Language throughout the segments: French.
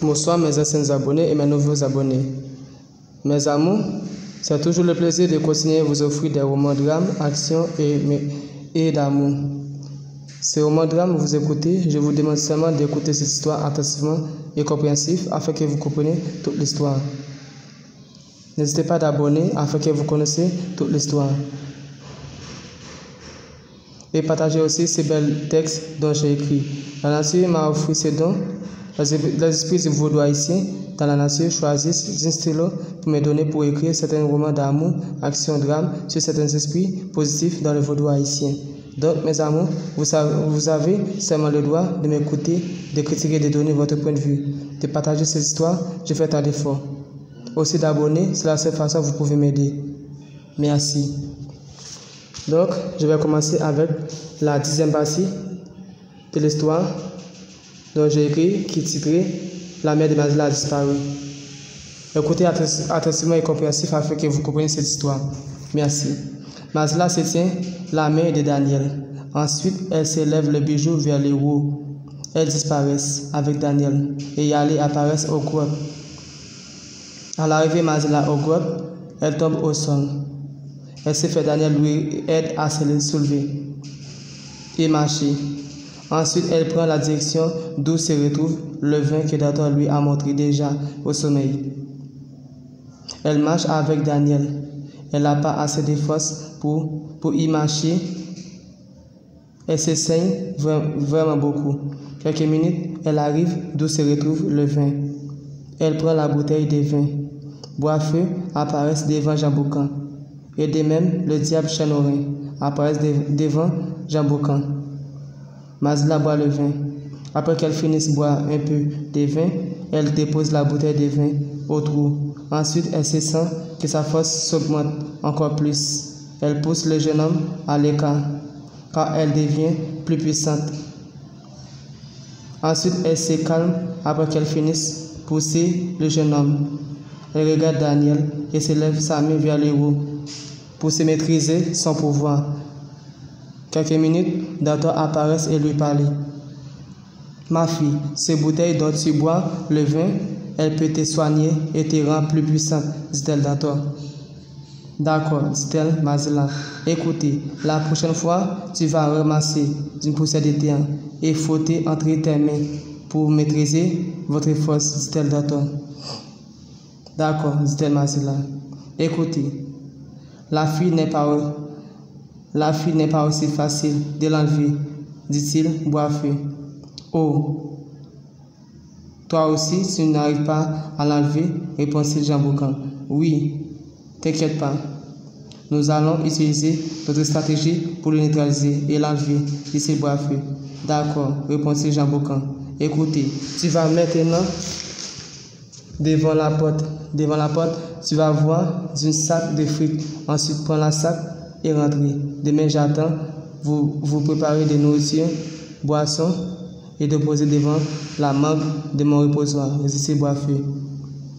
Bonsoir mes anciens abonnés et mes nouveaux abonnés. Mes amours, c'est toujours le plaisir de continuer à vous offrir des romans drames, actions et d'amour. Ces romans drames, vous écoutez, je vous demande seulement d'écouter cette histoire attentivement et compréhensif afin que vous compreniez toute l'histoire. N'hésitez pas à abonner afin que vous connaissiez toute l'histoire. Et partagez aussi ces belles textes dont j'ai écrit. La nature m'a offert ces dons. Les esprits du vaudou haïtien dans la nature choisissent un stylo pour me donner pour écrire certains romans d'amour, action, drame sur certains esprits positifs dans le vaudou haïtien. Donc, mes amours, vous avez seulement le droit de m'écouter, de critiquer, de donner votre point de vue, de partager ces histoires. Je fais tant d'efforts. Aussi d'abonner, c'est la seule façon que vous pouvez m'aider. Merci. Donc, je vais commencer avec la 10e partie de l'histoire dont j'ai écrit, qui est titrée La mère de Mazila a disparu. Écoutez attentivement et compréhensif afin que vous compreniez cette histoire. Merci. Mazila se tient la main de Daniel. Ensuite, elle s'élève le bijou vers les roues. Elles disparaissent avec Daniel et Yali apparaissent au grotte. À l'arrivée Mazila au grotte, elle tombe au sol. Elle se fait Daniel lui aide à se soulever et marcher. Ensuite, elle prend la direction d'où se retrouve le vin que Dator lui a montré déjà au sommeil. Elle marche avec Daniel. Elle n'a pas assez de force pour y marcher. Elle se saigne vraiment beaucoup. Quelques minutes, elle arrive d'où se retrouve le vin. Elle prend la bouteille de vin. Bois-feu apparaît devant Jamboucan. Et de même, le diable Chanorin apparaît devant Jamboucan. Mazila boit le vin. Après qu'elle finisse de boire un peu de vin, elle dépose la bouteille de vin au trou. Ensuite, elle se sent que sa force s'augmente encore plus. Elle pousse le jeune homme à l'écart, car elle devient plus puissante. Ensuite, elle se calme après qu'elle finisse de pousser le jeune homme. Elle regarde Daniel et se lève sa main vers le haut pour se maîtriser son pouvoir. Quelques minutes, Dator apparaît et lui parle. Ma fille, ces bouteilles dont tu bois le vin, elle peut te soigner et te rendre plus puissante, dit-elle Dator. D'accord, dit-elle Mazila. Écoutez, la prochaine fois, tu vas ramasser une poussière de terre et frotter entre tes mains pour maîtriser votre force, dit-elle Dator. D'accord, dit-elle Mazila. Écoutez, la fille n'est pas aussi facile de l'enlever, dit-il Bois-feu. Oh, toi aussi, tu n'arrives pas à l'enlever, répondit Jamboucan. Oui, t'inquiète pas. Nous allons utiliser notre stratégie pour le neutraliser et l'enlever, dit Bois-feu. D'accord, répondit Jamboucan. Écoutez, tu vas maintenant devant la porte. Devant la porte, tu vas voir un sac de frites. Ensuite, prends la sac et rentrez. Demain, j'attends. Vous préparez des nourritures, boissons et déposez devant la morgue de mon reposoir. C'est Bois-feu.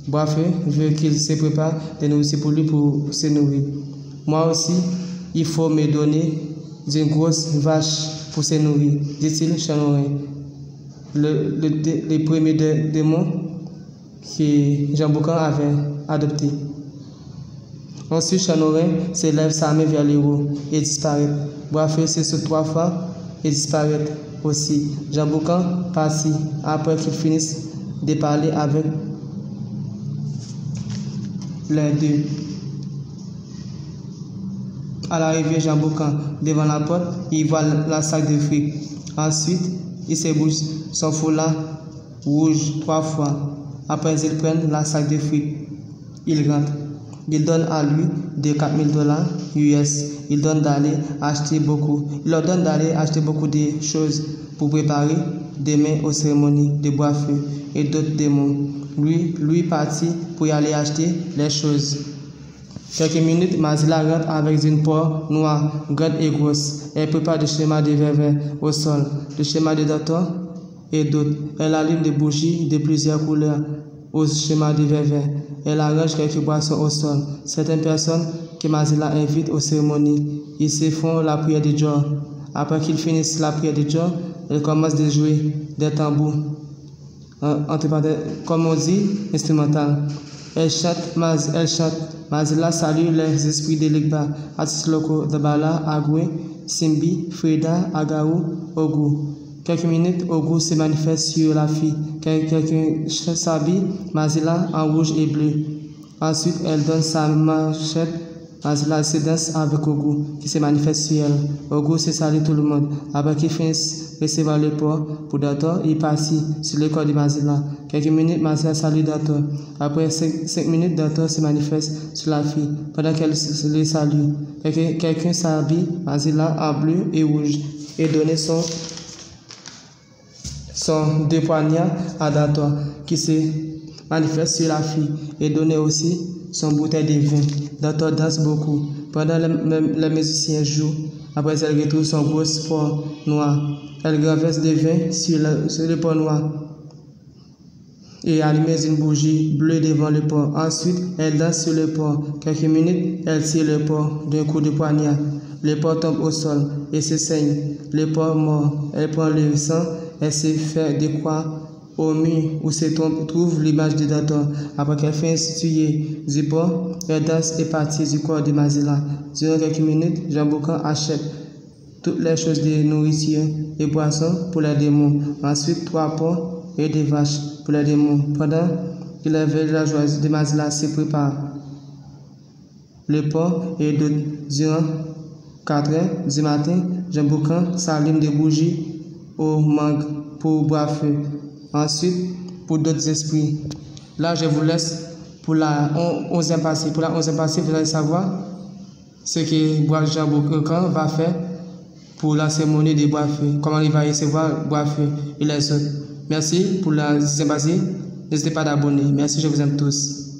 Bois-feu veut qu'il se prépare des nourritures pour lui pour se nourrir. Moi aussi, il faut me donner une grosse vache pour se nourrir, dit-il Chanorin. Le premier démon que Jamboucan avait adopté. Ensuite, Chanorin s'élève sa main vers le haut et disparaît. Bois-feu se saute 3 fois et disparaît aussi. Jamboucan partit après qu'il finisse de parler avec les deux. À l'arrivée, Jamboucan devant la porte, il voit la sac de fruits. Ensuite, il se bouge son foulard rouge 3 fois. Après, il prend la sac de fruits. Il rentre. Il donne à lui de $4000 US. Il leur donne d'aller acheter beaucoup de choses pour préparer demain aux cérémonies de Bois-feu et d'autres démons. Lui partit pour y aller acheter les choses. Quelques minutes, Mazila rentre avec une porte noire, grande et grosse. Elle prépare des schémas de verre au sol, des schémas de Dator et d'autres. Elle allume des bougies de plusieurs couleurs au schéma de verre. Elle arrange quelques boissons au sol. Certaines personnes que Mazila invite aux cérémonies, ils se font la prière de Jor. Après qu'ils finissent la prière de Jor, elle commence à jouer des tambours. entre parenthèses, comme on dit, instrumental. Elle chante, Mazila salue les esprits délicats, artistes locaux de Bala, Agoué, Simbi, Frida, Agaou, Ogou. Quelques minutes, Ogou se manifeste sur la fille. Quelqu'un s'habille, Mazila, en rouge et bleu. Ensuite, elle donne sa machette. Mazila se danse avec Ogou, qui se manifeste sur elle. Ogou se salue tout le monde. Après qu'il finisse recevoir le port pour Dator, il passe sur le corps de Mazila. Quelques minutes, Mazila salue Dator. Après 5 minutes, Dator se manifeste sur la fille. Pendant qu'elle le salue, quelqu'un s'habille, Mazila, en bleu et rouge, et donne son 2 poignards à Dator, qui se manifeste sur la fille, et donne aussi son bouteille de vin. Dator danse beaucoup. Pendant les musiciens jouent, après elle retrouve son gros sport noir. Elle renverse des vins sur le pot noir et allume une bougie bleue devant le pot. Ensuite, elle danse sur le pot. Quelques minutes, elle tire le pot d'un coup de poignard. Le pot tombe au sol et se saigne. Le pot mort. Elle prend le sang et se fait des croix au mur où se trouve l'image de Dator. Après qu'elle fait instituer du pot, elle danse et partit du corps de Mazila. Durant quelques minutes, Jean Boucan achète toutes les choses de nourriture et boissons pour les démons. Ensuite, 3 pots et des vaches pour les démons. Pendant que les villageois de Mazila se préparent le pot et d'autres. Durant 4 heures du matin, Jean Boucan s'allume des bougies au mangue pour boire feu. Ensuite, pour d'autres esprits. Là, je vous laisse pour la 11e partie. Pour la 11e partie, vous allez savoir ce que Jean Boucan va faire pour la cérémonie de bois-feu, comment il va recevoir bois-feu et les autres. Merci pour la 10e partie. N'hésitez pas d'abonner. Merci, je vous aime tous.